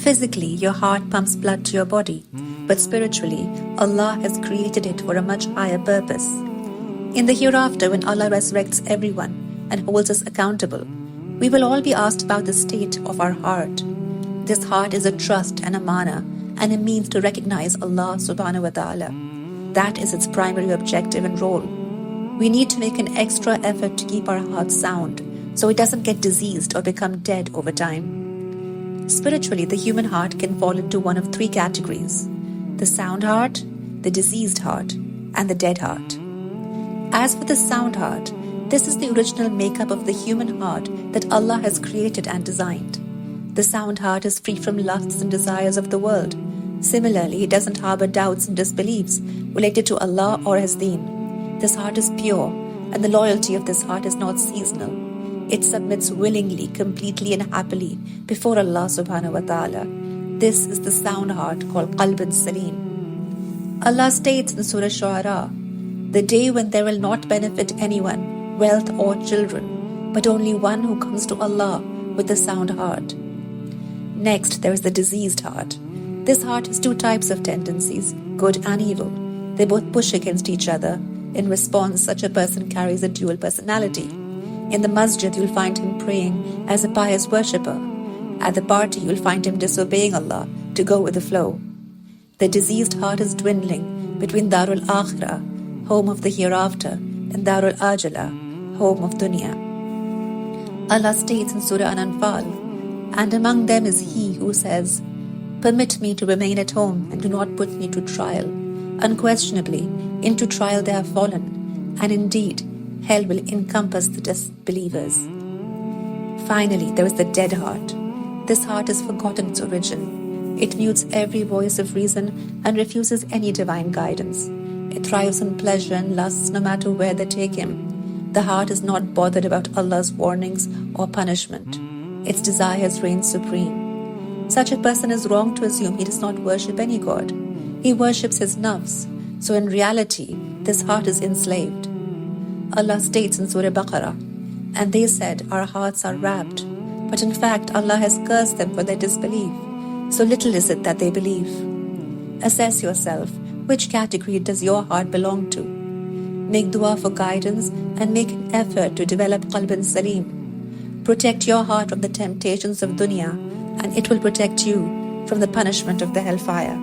Physically, your heart pumps blood to your body, but spiritually, Allah has created it for a much higher purpose. In the hereafter, when Allah resurrects everyone and holds us accountable, we will all be asked about the state of our heart. This heart is a trust and a mana and a means to recognize Allah subhanahu wa ta'ala. That is its primary objective and role. We need to make an extra effort to keep our heart sound so it doesn't get diseased or become dead over time. Spiritually, the human heart can fall into one of three categories: the sound heart, the diseased heart, and the dead heart. As for the sound heart, this is the original makeup of the human heart that Allah has created and designed. The sound heart is free from lusts and desires of the world. Similarly, it doesn't harbor doubts and disbeliefs related to Allah or His deen. This heart is pure, and the loyalty of this heart is not seasonal. It submits willingly, completely and happily before Allah subhanahu wa ta'ala. This is the sound heart called Qalbun Salim. Allah states in Surah Shu'ara, "The day when there will not benefit anyone, wealth or children, but only one who comes to Allah with a sound heart." Next, there is the diseased heart. This heart has two types of tendencies, good and evil. They both push against each other. In response, such a person carries a dual personality. In the masjid, you'll find him praying as a pious worshipper. At the party, you'll find him disobeying Allah to go with the flow. The diseased heart is dwindling between Darul Akhirah, home of the hereafter, and Darul Ajala, home of dunya. Allah states in Surah An-Anfal, "And among them is he who says, 'Permit me to remain at home and do not put me to trial.' Unquestionably, into trial they have fallen, and indeed, hell will encompass the disbelievers." Finally, there is the dead heart. This heart has forgotten its origin. It mutes every voice of reason and refuses any divine guidance. It thrives on pleasure and lusts no matter where they take him. The heart is not bothered about Allah's warnings or punishment. Its desires reign supreme. Such a person is wrong to assume he does not worship any god. He worships his nafs. So in reality, this heart is enslaved. Allah states in Surah Baqarah, "And they said, 'Our hearts are wrapped.' But in fact, Allah has cursed them for their disbelief. So little is it that they believe." Assess yourself. Which category does your heart belong to? Make dua for guidance and make an effort to develop Qalbun Salim. Protect your heart from the temptations of dunya, and it will protect you from the punishment of the hellfire.